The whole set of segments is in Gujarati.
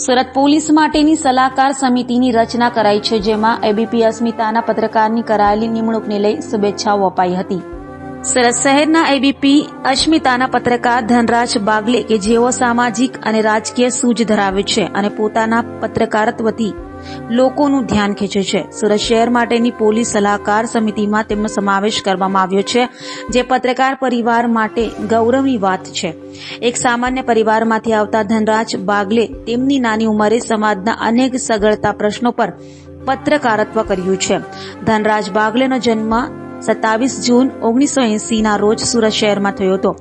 સુરત પોલીસ માટેની સલાહકાર સમિતિની રચના કરાઈ છે, જેમાં એબીપી અસ્મિતાના પત્રકારની કરાયેલી નિમણૂકને લઈ શુભેચ્છાઓ અપાઈ હતી। સુરત શહેરના એબીપી અસ્મિતાના પત્રકાર ધનરાજ બાગલે કે જેઓ સામાજિક અને રાજકીય સૂઝ ધરાવે છે અને પોતાના પત્રકારત્વથી લોકોનું ધ્યાન ખેંચે છે, સુરત શહેર માટેની પોલીસ સલાહકાર સમિતિમાં તેમનો સમાવેશ કરવામાં આવ્યો છે, જે પત્રકાર પરિવાર માટે ગૌરવની વાત છે। એક સામાન્ય પરિવારમાંથી આવતા ધનરાજ બાગલે તેમની નાની ઉંમરે સમાજના અનેક સગળતા પ્રશ્નો પર પત્રકારત્વ કર્યું છે। ધનરાજ બાગલેનો જન્મ 27 જૂન 1980ના રોજ સુરત શહેરમાં થયો હતો।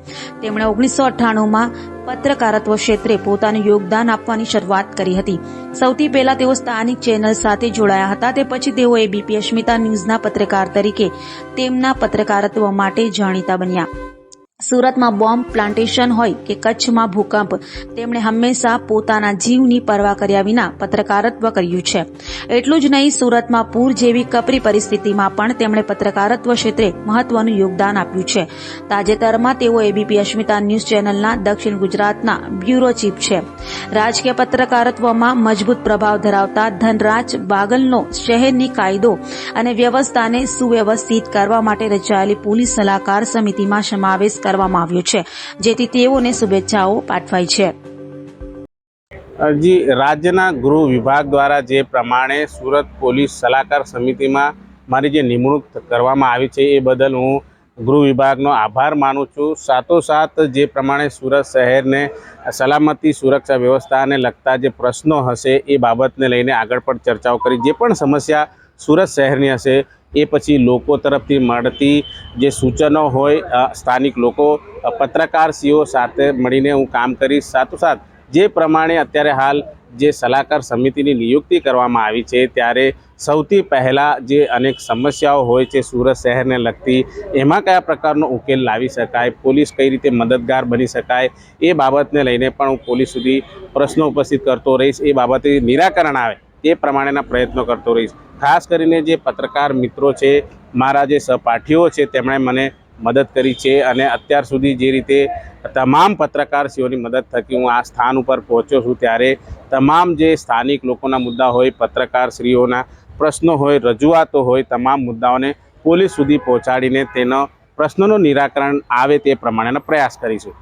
તેમણે 1998માં પત્રકારત્વ ક્ષેત્રે પોતાનું યોગદાન આપવાની શરૂઆત કરી હતી। સૌથી પહેલા તેઓ સ્થાનિક ચેનલ સાથે જોડાયા હતા, તે પછી તેઓ એબીપી અસ્મિતા ન્યૂઝના પત્રકાર તરીકે તેમના પત્રકારત્વ માટે જાણીતા બન્યા। સુરતમાં બોમ્બ પ્લાન્ટેશન હોય કે કચ્છમાં ભૂકંપ, તેમણે હંમેશા પોતાના જીવની પરવા કર્યા વિના પત્રકારત્વ કર્યું છે। એટલું જ નહીં, સુરતમાં પૂર જેવી કપરી પરિસ્થિતિમાં પણ તેમણે પત્રકારત્વ ક્ષેત્રે મહત્વનું યોગદાન આપ્યું છે। તાજેતરમાં તેઓ એબીપી અસ્મિતા ન્યૂઝ ચેનલના દક્ષિણ ગુજરાતના બ્યુરો ચીફ છે। રાજકીય પત્રકારત્વમાં મજબૂત પ્રભાવ ધરાવતા ધનરાજ બાગલનો શહેરની કાયદો અને વ્યવસ્થાને સુવ્યવસ્થિત કરવા માટે રચાયેલી પોલીસ સલાહકાર સમિતિમાં સમાવેશ કરવામાં આવ્યો છે, જેથી તેઓને શુભેચ્છાઓ પાઠવાઈ છે। जी राज्यना गृह विभाग द्वारा जे प्रमाणे सूरत पोलीस सलाहकार समिति में मारी जे निमणूक करवामां आवी छे ए बदल हूँ गृह विभागनो आभार मानु छूं। साथोसाथ जे प्रमाणे सूरत शहर ने सलामती सुरक्षा व्यवस्था ने लगता जे प्रश्नों हशे ए बाबतने लईने आगळ पण चर्चाओ करी। जे पण समस्या सूरत शहरनी हशे ए पछी लोको तरफथी मळती जे सूचनो होय स्थानिक लोको पत्रकारश्रीओ साथे मळीने हूँ काम करीश। साथोसाथ जे प्रमाणे अत्यारे हाल जे सलाहकार समितिनी नियुक्ति करवामां आवी छे त्यारे सौथी पहला जे अनेक समस्याओ होय छे सूरत शहरने लगती एमां कया प्रकारनो उकेल लावी शकाय, पोलीस कई रीते मददगार बनी शकाय ए बाबतने लईने पण हूँ पोलीस सुधी प्रश्नो उपस्थित करतो रहीश। ए बाबते निराकरण आवे ए प्रमाणेना प्रयत्नो करतो रहीश। खास करीने जे पत्रकार मित्रों छे, मारा जे सहपाठीओ छे तेमणे मने मदद करी छे अने अत्यार सुधी जे रीते तमाम पत्रकारश्रीओनी मदद थकी हूँ आ स्थान पर पहोंच्यो छूं त्यारे तमाम जे स्थानिक लोकोना मुद्दा होय, पत्रकारश्रीओना प्रश्नो होय, रजूआतो होय, तमाम मुद्दाओने पोलीस सुधी पहोंचाडीने तेनो प्रश्नोनुं निराकरण आवे ते प्रमाणेनो प्रयास करीशुं।